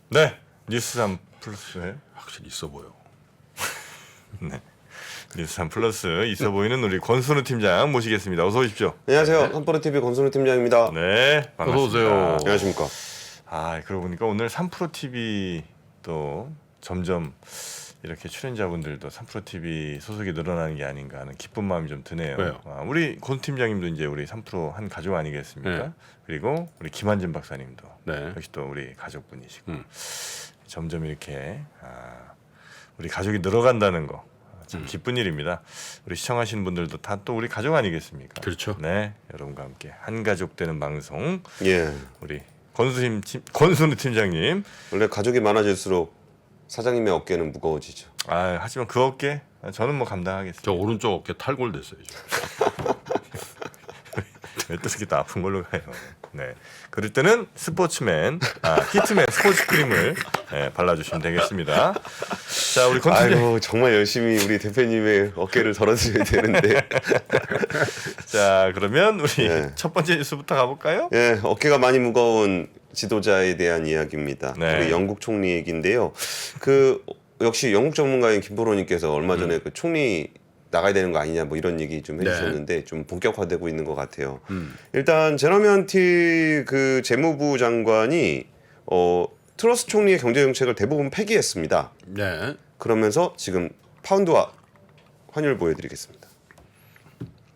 네, 뉴스3 플러스에 확실히 있어 보여. 네, 뉴스3 플러스 있어 보이는 우리 권순우 팀장 모시겠습니다. 어서 오십시오. 안녕하세요. 삼프로TV 권순우 팀장입니다. 네, 반갑습니다. 어서 오세요. 안녕하십니까. 아, 그러고 보니까 오늘 3프로TV 또 점점 이렇게 출연자분들도 3프로TV 소속이 늘어나는 게 아닌가 하는 기쁜 마음이 좀 드네요. 왜요? 아, 우리 권 팀장님도 이제 우리 3프로 한 가족 아니겠습니까? 네. 그리고 우리 김한진 박사님도 네. 역시 또 우리 가족분이시고 점점 이렇게 우리 가족이 늘어간다는 거 참 기쁜 일입니다. 우리 시청하시는 분들도 다 또 우리 가족 아니겠습니까? 그렇죠. 네, 여러분과 함께 한 가족 되는 방송 예. 우리 권순우 팀장님. 원래 가족이 많아질수록 사장님의 어깨는 무거워지죠. 아, 하지만 그 어깨 저는 뭐 감당하겠습니다. 저 오른쪽 어깨 탈골됐어요. 지금. 왜 또 이렇게 또 아픈 걸로 가요? 네, 그럴 때는 스포츠맨, 히트맨 스포츠 크림을 발라주시면 되겠습니다. 자, 우리 권 팀장. 아이고 정말 열심히 우리 대표님의 어깨를 덜어드려야 되는데. 자, 그러면 우리 네. 첫 번째 뉴스부터 가볼까요? 예, 어깨가 많이 무거운 지도자에 대한 이야기입니다. 네. 우리 영국 총리 얘기인데요. 그 역시 영국 전문가인 김포로님께서 얼마 전에 그 총리 나가야 되는 거 아니냐 뭐 이런 얘기 좀 해주셨는데 좀 본격화되고 있는 것 같아요. 일단 제러미 헌티 그 재무부 장관이 트러스 총리의 경제 정책을 대부분 폐기했습니다. 네. 그러면서 지금 파운드화 환율 보여드리겠습니다.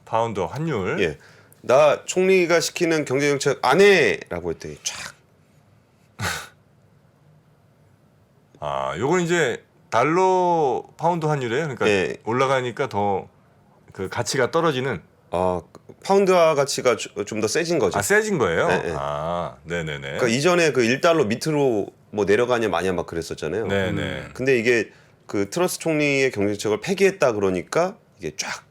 파운드 환율. 예, 나 총리가 시키는 경제 정책 안 해라고 했더니 쫙. 요건 이제 달러 파운드 환율이에요. 그러니까 예. 올라가니까 더 그 가치가 떨어지는. 파운드화 가치가 좀 더 세진 거죠. 세진 거예요. 네, 네. 네네네. 그러니까 이전에 그 1달러 밑으로 뭐 내려가냐 마냐 막 그랬었잖아요. 네네. 근데 이게 그 트러스 총리의 경제정책을 폐기했다 그러니까 이게 쫙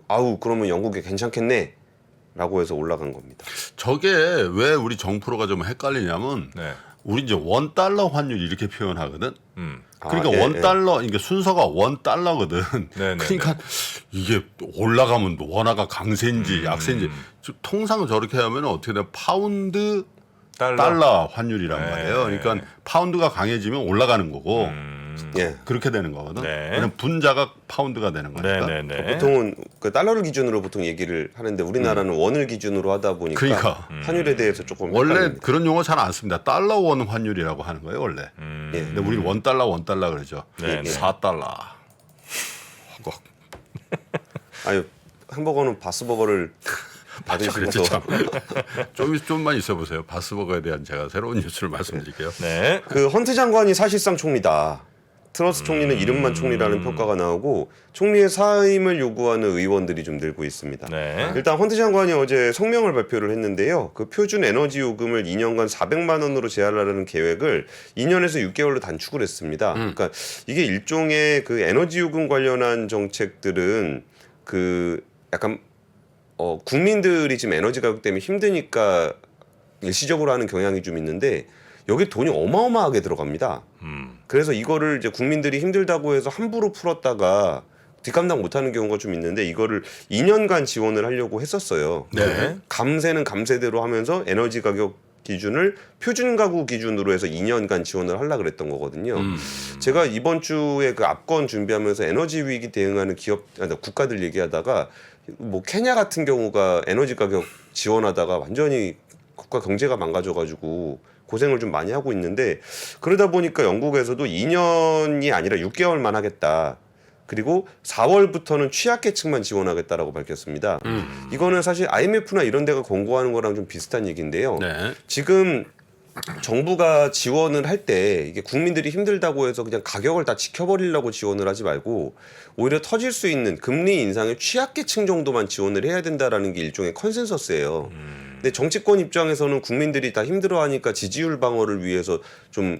아우 그러면 영국이 괜찮겠네라고 해서 올라간 겁니다. 저게 왜 우리 정프로가 좀 헷갈리냐면 네. 우리 이제 원 달러 환율 이렇게 표현하거든. 그러니까 예, 원 달러, 이게 순서가 원 달러거든. 네네네. 그러니까 이게 올라가면 원화가 강세인지 약세인지 통상 저렇게 하면 어떻게 돼? 파운드 달러 환율이란 네. 말이에요. 그러니까 파운드가 강해지면 올라가는 거고 예. 그렇게 되는 거거든. 네. 왜냐면 분자가 파운드가 되는 거니까. 네네네. 보통은 그 달러를 기준으로 보통 얘기를 하는데 우리나라는 원을 기준으로 하다 보니까 그러니까. 환율에 대해서 조금 원래 헷갈립니다. 그런 용어 잘 안 씁니다. 달러 원 환율이라고 하는 거예요, 원래. 예. 근데 우리는 원 달러 그러죠. 네, 네. 4달러. 허걱. 아유 햄버거는 바스버거를 받으시면서 좀만 있어 보세요. 바스버거에 대한 제가 새로운 뉴스를 말씀드릴게요. 네. 그 헌트 장관이 사실상 총리다. 트러스 총리는 이름만 총리라는 평가가 나오고 총리의 사임을 요구하는 의원들이 좀 늘고 있습니다. 네. 일단 헌트 장관이 어제 성명을 발표를 했는데요. 그 표준 에너지 요금을 2년간 400만 원으로 제한하려는 계획을 2년에서 6개월로 단축을 했습니다. 그러니까 이게 일종의 그 에너지 요금 관련한 정책들은 그 약간 국민들이 지금 에너지 가격 때문에 힘드니까 일시적으로 하는 경향이 좀 있는데 여기 돈이 어마어마하게 들어갑니다. 그래서 이거를 이제 국민들이 힘들다고 해서 함부로 풀었다가 뒷감당 못하는 경우가 좀 있는데 이거를 2년간 지원을 하려고 했었어요. 네. 감세는 감세대로 하면서 에너지 가격 기준을 표준 가구 기준으로 해서 2년간 지원을 하려고 그랬던 거거든요. 제가 이번 주에 그 압권 준비하면서 에너지 위기 대응하는 국가들 얘기하다가 뭐 케냐 같은 경우가 에너지 가격 지원하다가 완전히 국가 경제가 망가져가지고 고생을 좀 많이 하고 있는데 그러다 보니까 영국에서도 2년이 아니라 6개월만 하겠다. 그리고 4월부터는 취약계층만 지원하겠다라고 밝혔습니다. 이거는 사실 IMF나 이런 데가 권고하는 거랑 좀 비슷한 얘기인데요. 네. 지금 정부가 지원을 할 때 이게 국민들이 힘들다고 해서 그냥 가격을 다 지켜버리려고 지원을 하지 말고 오히려 터질 수 있는 금리 인상의 취약계층 정도만 지원을 해야 된다라는 게 일종의 컨센서스예요. 근데 정치권 입장에서는 국민들이 다 힘들어하니까 지지율 방어를 위해서 좀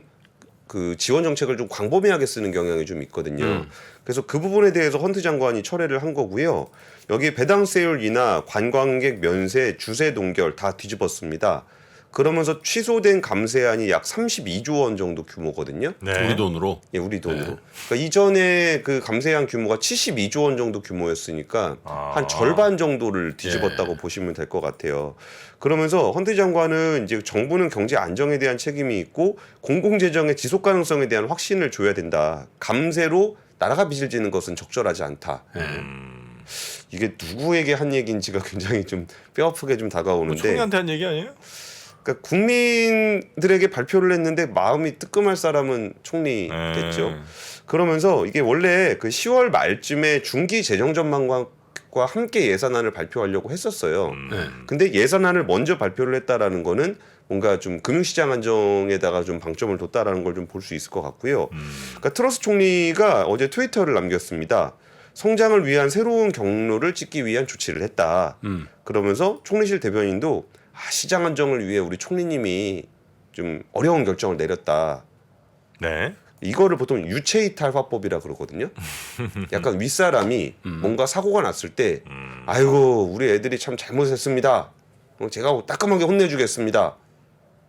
그 지원 정책을 좀 광범위하게 쓰는 경향이 좀 있거든요. 그래서 그 부분에 대해서 헌트 장관이 철회를 한 거고요. 여기 배당세율 인하, 관광객 면세, 주세 동결 다 뒤집었습니다. 그러면서 취소된 감세안이 약 32조 원 정도 규모거든요. 네. 우리 돈으로. 예, 우리 돈으로. 그러니까 이전에 그 감세안 규모가 72조 원 정도 규모였으니까 한 절반 정도를 뒤집었다고 보시면 될 것 같아요. 그러면서 헌태 장관은 이제 정부는 경제 안정에 대한 책임이 있고 공공재정의 지속 가능성에 대한 확신을 줘야 된다. 감세로 나라가 빚을 지는 것은 적절하지 않다. 이게 누구에게 한 얘기인지가 굉장히 좀 뼈아프게 좀 다가오는데. 총리한테 한 얘기 아니에요? 그러니까 국민들에게 발표를 했는데 마음이 뜨끔할 사람은 총리겠죠. 그러면서 이게 원래 그 10월 말쯤에 중기 재정 전망과 함께 예산안을 발표하려고 했었어요. 근데 예산안을 먼저 발표를 했다라는 거는 뭔가 좀 금융시장 안정에다가 좀 방점을 뒀다라는 걸 좀 볼 수 있을 것 같고요. 그러니까 트러스 총리가 어제 트위터를 남겼습니다. 성장을 위한 새로운 경로를 찍기 위한 조치를 했다. 그러면서 총리실 대변인도 시장 안정을 위해 우리 총리님이 좀 어려운 결정을 내렸다. 네. 이거를 보통 유체이탈 화법이라 그러거든요. 약간 윗사람이 뭔가 사고가 났을 때 아이고 우리 애들이 참 잘못했습니다. 제가 따끔하게 혼내주겠습니다.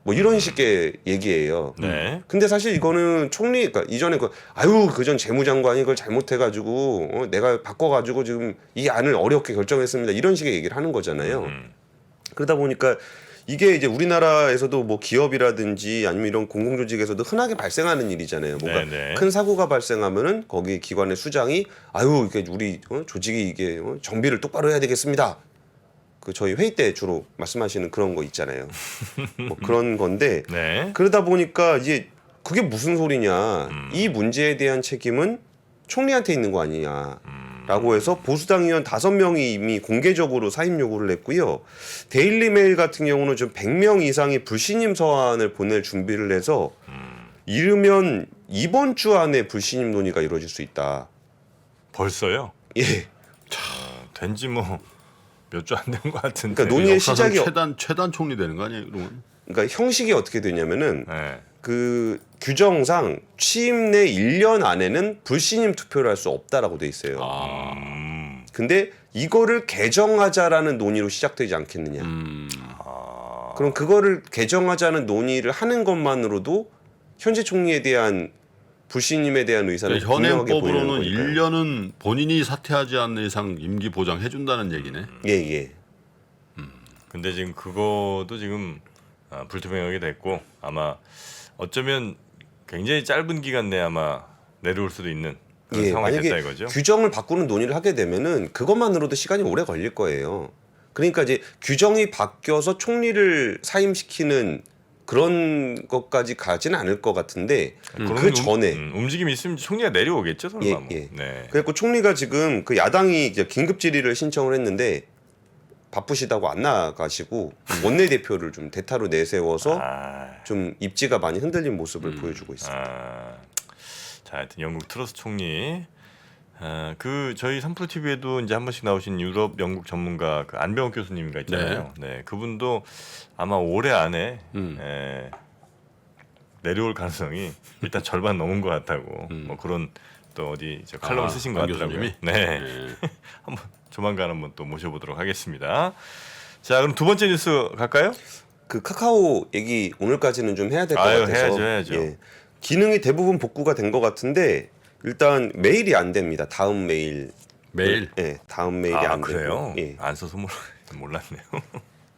뭐 이런 식의 얘기예요. 네. 근데 사실 이거는 총리, 그러니까 이전에 그전 재무장관이 그걸 잘못해가지고 내가 바꿔가지고 지금 이 안을 어렵게 결정했습니다. 이런 식의 얘기를 하는 거잖아요. 그러다 보니까 이게 이제 우리나라에서도 뭐 기업이라든지 아니면 이런 공공조직에서도 흔하게 발생하는 일이잖아요. 뭔가 네네. 큰 사고가 발생하면은 거기 기관의 수장이 이게 우리 조직이 이게 정비를 똑바로 해야 되겠습니다. 그 저희 회의 때 주로 말씀하시는 그런 거 있잖아요. 뭐 그런 건데 네. 그러다 보니까 이제 그게 무슨 소리냐. 이 문제에 대한 책임은 총리한테 있는 거 아니냐. 라고 해서 보수당 의원 5명이 이미 공개적으로 사임 요구를 했고요. 데일리메일 같은 경우는 좀 100명 이상의 불신임 서한을 보낼 준비를 해서 이르면 이번 주 안에 불신임 논의가 이루어질 수 있다. 벌써요? 예. 된지 뭐 몇 주 안 된 것 같은데. 그러니까 논의의 역사상 시작이 최단 총리 되는 거 아니에요? 그러면? 그러니까 형식이 어떻게 되냐면은 네. 그 규정상 취임 내 1년 안에는 불신임 투표를 할 수 없다라고 돼 있어요. 근데 이거를 개정하자라는 논의로 시작되지 않겠느냐. 그럼 그거를 개정하자는 논의를 하는 것만으로도 현재 총리에 대한 불신임에 대한 의사를 분명하게 보이는 현행법으로는 거니까요. 1년은 본인이 사퇴하지 않는 이상 임기 보장해 준다는 얘기네. 예. 근데 지금 그거도 지금 불투명하게 됐고 아마 어쩌면 굉장히 짧은 기간 내에 아마 내려올 수도 있는 그런 예, 상황이 됐다 만약에 이거죠. 규정을 바꾸는 논의를 하게 되면은 그것만으로도 시간이 오래 걸릴 거예요. 그러니까 이제 규정이 바뀌어서 총리를 사임시키는 그런 것까지 가지는 않을 것 같은데 그 전에 움직임이 있으면 총리가 내려오겠죠, 설마. 예, 뭐. 예. 네. 그래갖고 총리가 지금 그 야당이 이제 긴급 질의를 신청을 했는데 바쁘시다고 안 나가시고 원내대표를 좀 대타로 내세워서 좀 입지가 많이 흔들린 모습을 보여주고 있습니다. 자, 하여튼 영국 트러스 총리. 그 저희 삼프로 TV에도 이제 한 번씩 나오신 유럽 영국 전문가 그 안병욱 교수님가 있잖아요. 네. 그분도 아마 올해 안에 내려올 가능성이 일단 절반 넘은 것 같다고 뭐 그런 또 어디 저 칼럼을 쓰신 것 같더라고요. 교수님이? 네. 한번 조만간 한번 또 모셔보도록 하겠습니다. 자, 그럼 두 번째 뉴스 갈까요? 그 카카오 얘기 오늘까지는 좀 해야 될 것 같아서 해야죠. 예. 기능이 대부분 복구가 된 것 같은데 일단 메일이 안 됩니다. 다음 메일. 매일. 예, 다음 메일이 안 그래요? 되고. 예. 안 써서 몰랐네요.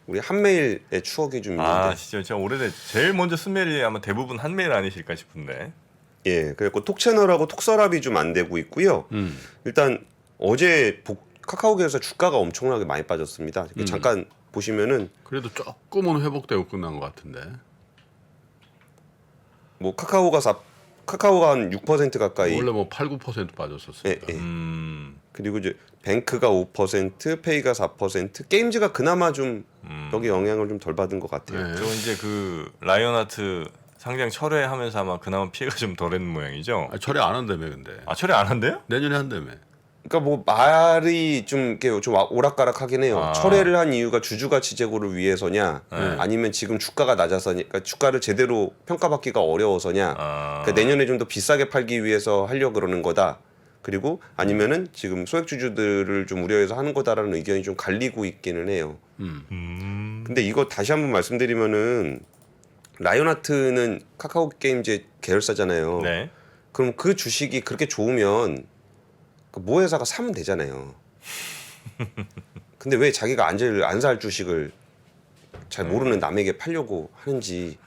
우리 한 메일의 추억이 좀 있는데. 진짜 제가 오래된 제일 먼저 쓴 메일이 아마 대부분 한 메일 아니실까 싶은데. 예, 그리고 톡채널하고 톡서랍이 좀 안 되고 있고요. 일단 어제 카카오계에서 주가가 엄청나게 많이 빠졌습니다. 잠깐 보시면은 그래도 조금은 회복되고 끝난 것 같은데. 뭐 카카오가 한 6% 가까이. 원래 뭐 8, 9% 빠졌었으니까. 예. 그리고 이제 뱅크가 5%, 페이가 4%, 게임즈가 그나마 좀 여기 영향을 좀 덜 받은 것 같아요. 네. 저 이제 그 라이언하트 상장 철회하면서 아마 그나마 피해가 좀 덜했는 모양이죠. 철회 안 한다며 근데. 철회 안 한대요? 내년에 한다며. 그러니까 뭐 말이 좀 이렇게 좀 오락가락하긴 해요. 철회를 한 이유가 주주가치 제고를 위해서냐, 아니면 지금 주가가 낮아서냐, 그러니까 주가를 제대로 평가받기가 어려워서냐, 그러니까 내년에 좀 더 비싸게 팔기 위해서 하려 그러는 거다. 그리고 아니면은 지금 소액 주주들을 좀 우려해서 하는 거다라는 의견이 좀 갈리고 있기는 해요. 근데 이거 다시 한번 말씀드리면은 라이온하트는 카카오 게임즈 계열사잖아요. 네. 그럼 그 주식이 그렇게 좋으면 그 모 회사가 사면 되잖아요. 근데 왜 자기가 안 살 주식을 잘 모르는 남에게 팔려고 하는지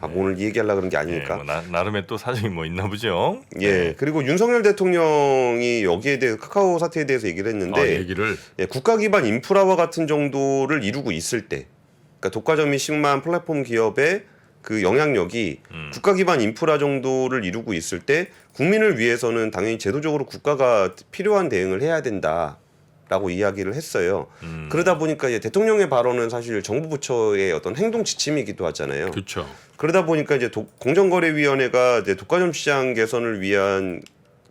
뭐 오늘 이 얘기하려고 그런 게 아니니까. 뭐 나름의 또 사정이 뭐 있나 보죠. 예. 그리고 윤석열 대통령이 여기에 대해 카카오 사태에 대해서 얘기를 했는데 얘기를 예, 국가 기반 인프라와 같은 정도를 이루고 있을 때, 그러니까 독과점이 심한 플랫폼 기업의 그 영향력이 국가 기반 인프라 정도를 이루고 있을 때 국민을 위해서는 당연히 제도적으로 국가가 필요한 대응을 해야 된다라고 이야기를 했어요. 그러다 보니까 이제 대통령의 발언은 사실 정부 부처의 어떤 행동 지침이기도 하잖아요. 그렇죠. 그러다 보니까 이제 공정거래위원회가 이제 독과점 시장 개선을 위한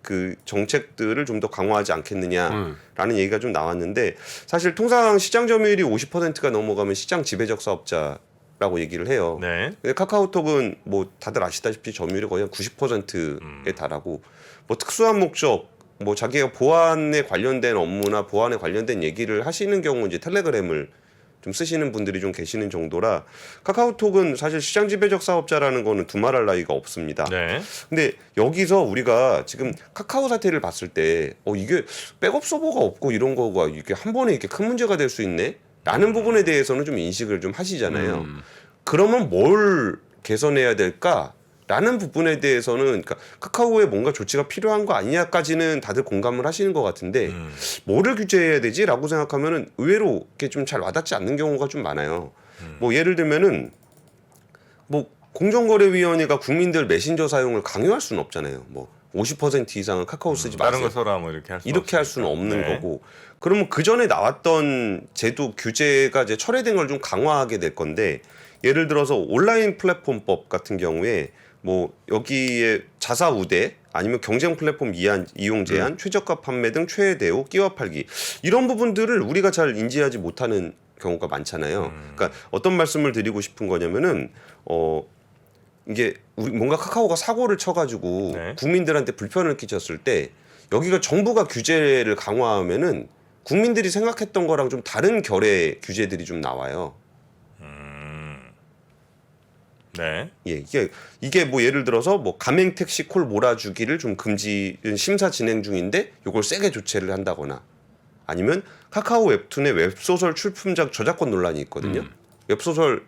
그 정책들을 좀 더 강화하지 않겠느냐라는 얘기가 좀 나왔는데 사실 통상 시장 점유율이 50%가 넘어가면 시장 지배적 사업자라고 얘기를 해요. 네. 근데 카카오톡은 뭐 다들 아시다시피 점유율이 거의 한 90%에 달하고 뭐 특수한 목적 뭐 자기가 보안에 관련된 업무나 보안에 관련된 얘기를 하시는 경우 이제 텔레그램을 좀 쓰시는 분들이 좀 계시는 정도라 카카오톡은 사실 시장 지배적 사업자라는 거는 두말할 나위가 없습니다. 네. 근데 여기서 우리가 지금 카카오 사태를 봤을 때 이게 백업 서버가 없고 이런 거가 이게 한 번에 이렇게 큰 문제가 될 수 있네? 라는 부분에 대해서는 좀 인식을 좀 하시잖아요. 그러면 뭘 개선해야 될까? 라는 부분에 대해서는 그러니까 카카오에 뭔가 조치가 필요한 거 아니냐까지는 다들 공감을 하시는 것 같은데 뭐를 규제해야 되지라고 생각하면은 의외로 이렇게 좀 잘 와닿지 않는 경우가 좀 많아요. 뭐 예를 들면은 뭐 공정거래위원회가 국민들 메신저 사용을 강요할 수는 없잖아요. 뭐 50% 이상은 카카오 쓰지 마세요. 다른 거 써라 뭐 이렇게 할 수는 없는 네. 거고. 그러면 그 전에 나왔던 제도 규제가 이제 철회된 걸 좀 강화하게 될 건데 예를 들어서 온라인 플랫폼법 같은 경우에 뭐 여기에 자사 우대 아니면 경쟁 플랫폼 이용 제한, 최저가 판매 등 최애 대우, 끼워 팔기 이런 부분들을 우리가 잘 인지하지 못하는 경우가 많잖아요. 그러니까 어떤 말씀을 드리고 싶은 거냐면은 이게 뭔가 카카오가 사고를 쳐가지고 네. 국민들한테 불편을 끼쳤을 때 여기가 정부가 규제를 강화하면은 국민들이 생각했던 거랑 좀 다른 결의 규제들이 좀 나와요. 네. 예, 이게 뭐 예를 들어서 뭐 가맹 택시 콜 몰아주기를 좀 금지 심사 진행 중인데 이걸 세게 조치를 한다거나 아니면 카카오 웹툰의 웹소설 출품작 저작권 논란이 있거든요. 웹소설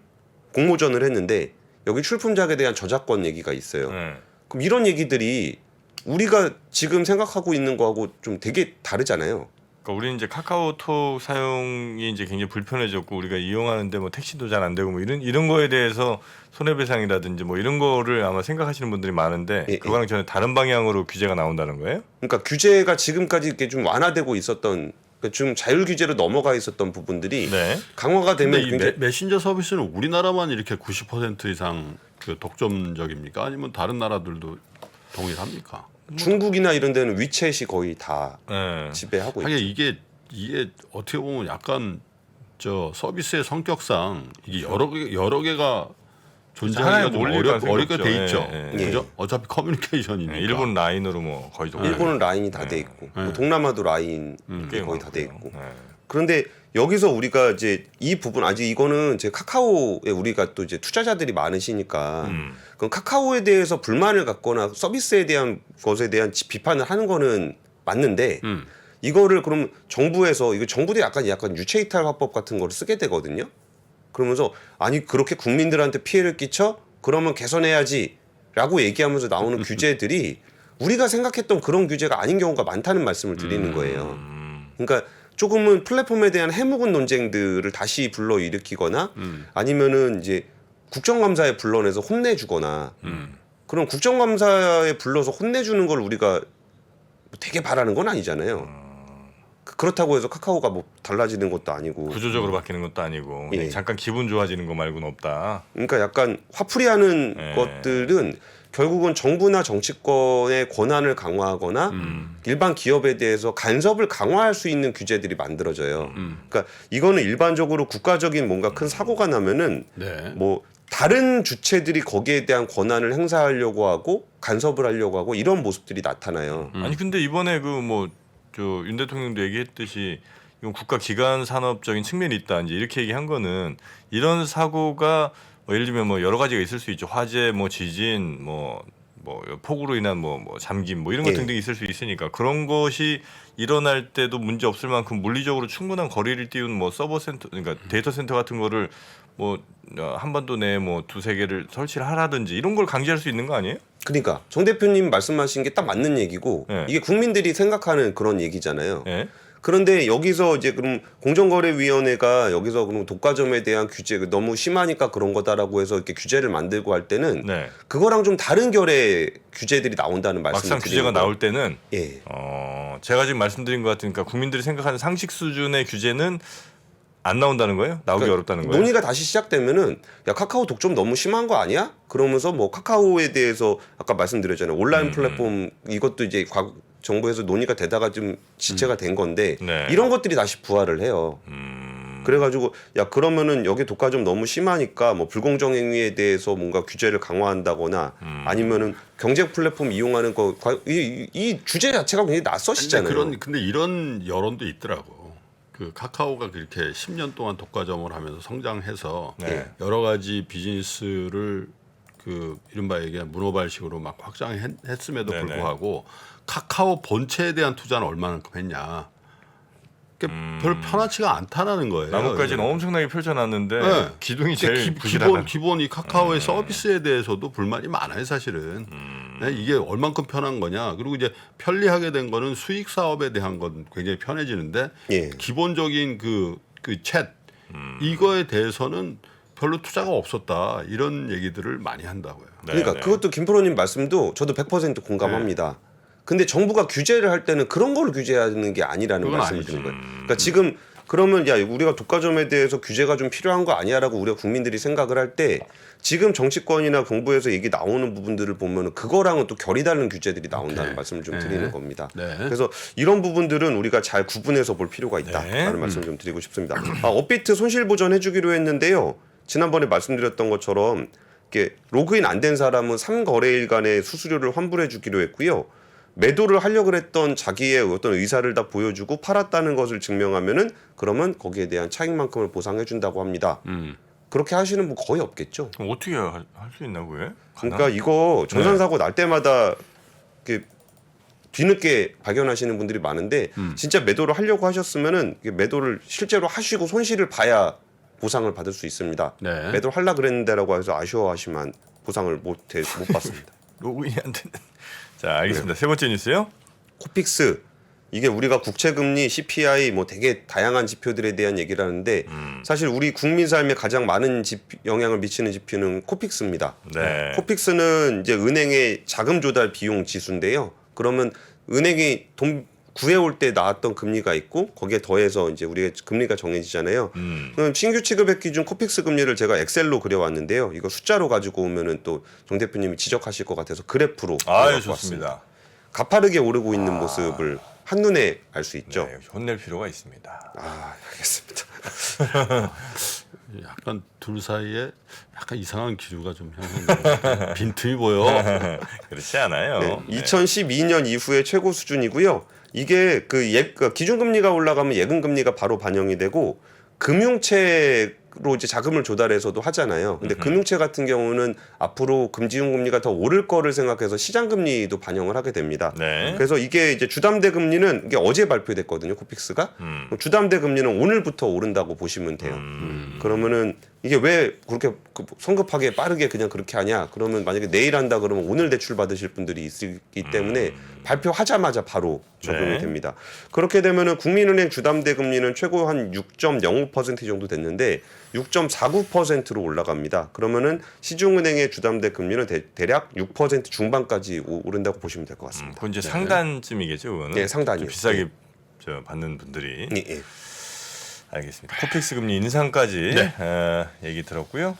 공모전을 했는데 여기 출품작에 대한 저작권 얘기가 있어요. 그럼 이런 얘기들이 우리가 지금 생각하고 있는 거하고 좀 되게 다르잖아요. 그러니까 우리는 이제 카카오톡 사용이 이제 굉장히 불편해졌고 우리가 이용하는데 뭐 택시도 잘 안 되고 뭐 이런 거에 대해서 손해배상이라든지 뭐 이런 거를 아마 생각하시는 분들이 많은데 예, 그거랑 전혀 다른 방향으로 규제가 나온다는 거예요? 그러니까 규제가 지금까지 이렇게 좀 완화되고 있었던 그러니까 좀 자율 규제로 넘어가 있었던 부분들이 네. 강화가 되면 근데 이 굉장히 메신저 서비스는 우리나라만 이렇게 90% 이상 그 독점적입니까? 아니면 다른 나라들도 동일합니까? 중국이나 이런 데는 위챗이 거의 다 네. 지배하고 있죠. 하긴 이게 어떻게 보면 약간 저 서비스의 성격상 이게 여러 개가 존재하기가 좀 어렵게 돼 있죠. 예. 그죠? 어차피 커뮤니케이션이니까. 일본 라인으로 뭐 거의 일본은 라인이 다 돼 있고 뭐 동남아도 라인이 거의 다 돼 있고 그런데 여기서 우리가 이제 이 부분 아직 이거는 제 카카오에 우리가 또 이제 투자자들이 많으시니까 그럼 카카오에 대해서 불만을 갖거나 서비스에 대한 것에 대한 비판을 하는 거는 맞는데 이거를 그럼 정부에서 이거 정부도 약간 유체이탈 화법 같은 거를 쓰게 되거든요. 그러면서 아니 그렇게 국민들한테 피해를 끼쳐 그러면 개선해야지라고 얘기하면서 나오는 규제들이 우리가 생각했던 그런 규제가 아닌 경우가 많다는 말씀을 드리는 거예요. 그러니까 조금은 플랫폼에 대한 해묵은 논쟁들을 다시 불러일으키거나 아니면은 이제 국정감사에 불러내서 혼내주거나 그럼 국정감사에 불러서 혼내주는 걸 우리가 되게 바라는 건 아니잖아요. 그렇다고 해서 카카오가 뭐 달라지는 것도 아니고 구조적으로 바뀌는 것도 아니고 예. 잠깐 기분 좋아지는 거 말고는 없다. 그러니까 약간 화풀이하는 예. 것들은 결국은 정부나 정치권의 권한을 강화하거나 일반 기업에 대해서 간섭을 강화할 수 있는 규제들이 만들어져요. 그러니까 이거는 일반적으로 국가적인 뭔가 큰 사고가 나면은 네. 뭐 다른 주체들이 거기에 대한 권한을 행사하려고 하고 간섭을 하려고 하고 이런 모습들이 나타나요. 아니 근데 이번에 그 뭐 저 윤 대통령도 얘기했듯이 이건 국가 기관 산업적인 측면이 있다. 이제 이렇게 얘기한 거는 이런 사고가 뭐 예를 들면 뭐 여러 가지가 있을 수 있죠. 화재, 뭐 지진, 뭐 폭우로 인한 뭐 잠김 뭐 이런 것 예. 등등이 있을 수 있으니까 그런 것이 일어날 때도 문제 없을 만큼 물리적으로 충분한 거리를 띄운 뭐 서버 센터 그러니까 데이터 센터 같은 거를 뭐 한반도 내에 뭐 두세 개를 설치를 하라든지 이런 걸 강제할 수 있는 거 아니에요? 그러니까 정 대표님 말씀하신 게 딱 맞는 얘기고 예. 이게 국민들이 생각하는 그런 얘기잖아요. 예. 그런데 여기서 이제 그럼 공정거래위원회가 여기서 그럼 독과점에 대한 규제 너무 심하니까 그런 거다라고 해서 이렇게 규제를 만들고 할 때는 네. 그거랑 좀 다른 결의 규제들이 나온다는 말씀을 막상 드리는 규제가 거예요. 나올 때는 예. 제가 지금 말씀드린 것 같으니까 국민들이 생각하는 상식 수준의 규제는 안 나온다는 거예요? 나오기 어렵다는 거예요? 논의가 다시 시작되면은 야 카카오 독점 너무 심한 거 아니야? 그러면서 뭐 카카오에 대해서 아까 말씀드렸잖아요. 온라인 플랫폼 이것도 이제 정부에서 논의가 되다가 좀 지체가 된 건데 네. 이런 것들이 다시 부활을 해요. 그래가지고 야 그러면은 여기 독과점 너무 심하니까 뭐 불공정 행위에 대해서 뭔가 규제를 강화한다거나 아니면은 경제 플랫폼 이용하는 거 이 주제 자체가 굉장히 낯서시잖아요. 근데 이런 여론도 있더라고. 그 카카오가 그렇게 10년 동안 독과점을 하면서 성장해서 네. 여러 가지 비즈니스를 그 이른바 얘기한 문어발식으로 막 확장했음에도 네네. 불구하고 카카오 본체에 대한 투자는 얼마만큼 했냐. 별 편하지가 않다라는 거예요. 나뭇가지는 엄청나게 펼쳐놨는데 네. 기둥이 제일 부실하다. 기본 이 카카오의 서비스에 대해서도 불만이 많아요, 사실은. 네, 이게 얼만큼 편한 거냐. 그리고 이제 편리하게 된 거는 수익 사업에 대한 건 굉장히 편해지는데 예. 기본적인 그 챗 이거에 대해서는 별로 투자가 없었다. 이런 얘기들을 많이 한다고요. 그러니까 네. 그것도 김프로님 말씀도 저도 100% 공감합니다. 근데 정부가 규제를 할 때는 그런 걸 규제하는 게 아니라는 그건 말씀을 아니지. 드리는 거예요. 그러니까 지금 그러면 야 우리가 독과점에 대해서 규제가 좀 필요한 거 아니야라고 우리가 국민들이 생각을 할 때 지금 정치권이나 정부에서 얘기 나오는 부분들을 보면은 그거랑은 또 결이 다른 규제들이 나온다는 오케이. 말씀을 좀 네. 드리는 겁니다. 네. 그래서 이런 부분들은 우리가 잘 구분해서 볼 필요가 있다라는 네. 말씀을 좀 드리고 싶습니다. 업비트 손실 보전 해주기로 했는데요. 지난번에 말씀드렸던 것처럼 이렇게 로그인 안 된 사람은 3거래일간의 수수료를 환불해 주기로 했고요. 매도를 하려고 했던 자기의 어떤 의사를 다 보여주고 팔았다는 것을 증명하면은 그러면 거기에 대한 차익만큼을 보상해 준다고 합니다. 그렇게 하시는 분 거의 없겠죠. 그럼 어떻게 할 수 있나 그게? 그러니까 이거 전산 사고 날 때마다 이렇게 뒤늦게 발견하시는 분들이 많은데 진짜 매도를 하려고 하셨으면은 이게 매도를 실제로 하시고 손실을 봐야 보상을 받을 수 있습니다. 네. 매도를 하려 그랬는데라고 해서 아쉬워하시면 보상을 못 받습니다. 로그인이 안 되는. 자 알겠습니다. 세 번째 뉴스요. 코픽스 이게 우리가 국채금리, CPI 뭐 되게 다양한 지표들에 대한 얘기를 하는데 사실 우리 국민 삶에 가장 많은 영향을 미치는 지표는 코픽스입니다. 네. 코픽스는 이제 은행의 자금 조달 비용 지수인데요. 그러면 은행이 돈 구해올 때 나왔던 금리가 있고 거기에 더해서 이제 우리가 금리가 정해지잖아요. 그럼 신규 취급액 기준 코픽스 금리를 제가 엑셀로 그려왔는데요. 이거 숫자로 가지고 오면은 또 정 대표님이 지적하실 것 같아서 그래프로 아유 그려갖고 왔습니다. 좋습니다. 가파르게 오르고 있는 모습을 한눈에 알 수 있죠. 네, 혼낼 필요가 있습니다. 아, 알겠습니다. 약간 둘 사이에 약간 이상한 기류가 좀 형성돼요. 빈틈이 보여. 그렇지 않아요. 네, 2012년 이후의 최고 수준이고요. 이게 그 기준금리가 올라가면 예금금리가 바로 반영이 되고 금융채로 이제 자금을 조달해서도 하잖아요. 근데 금융채 같은 경우는 앞으로 금지용금리가 더 오를 거를 생각해서 시장금리도 반영을 하게 됩니다. 네. 그래서 이게 이제 주담대 금리는 이게 어제 발표됐거든요. 코픽스가. 주담대 금리는 오늘부터 오른다고 보시면 돼요. 그러면은 이게 왜 그렇게 성급하게 빠르게 그냥 그렇게 하냐? 그러면 만약에 내일 한다 그러면 오늘 대출 받으실 분들이 있기 때문에 발표하자마자 바로 적용이 네. 됩니다. 그렇게 되면은 국민은행 주담대 금리는 최고 한 6.05% 정도 됐는데 6.49%로 올라갑니다. 그러면은 시중은행의 주담대 금리는 대략 6% 중반까지 오른다고 보시면 될 것 같습니다. 그건 이제 상단쯤이겠죠, 그거는. 네, 상단이요. 좀 비싸게 네. 저 받는 분들이. 예, 예. 알겠습니다. 코픽스 금리 인상까지 얘기 들었고요.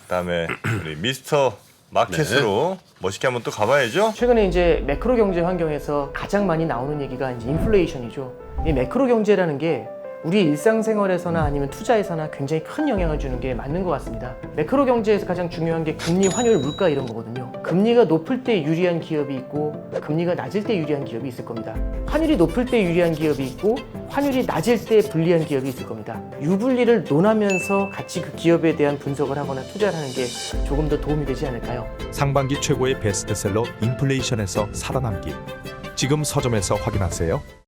그다음에 우리 미스터 마켓으로 멋있게 한번 또 가봐야죠. 최근에 이제 매크로 경제 환경에서 가장 많이 나오는 얘기가 이제 인플레이션이죠. 이 매크로 경제라는 게 우리 일상생활에서나 아니면 투자에서나 굉장히 큰 영향을 주는 게 맞는 것 같습니다. 매크로 경제에서 가장 중요한 게 금리, 환율, 물가 이런 거거든요. 금리가 높을 때 유리한 기업이 있고 금리가 낮을 때 유리한 기업이 있을 겁니다. 환율이 높을 때 유리한 기업이 있고 환율이 낮을 때 불리한 기업이 있을 겁니다. 유불리를 논하면서 같이 그 기업에 대한 분석을 하거나 투자를 하는 게 조금 더 도움이 되지 않을까요? 상반기 최고의 베스트셀러 인플레이션에서 살아남기. 지금 서점에서 확인하세요.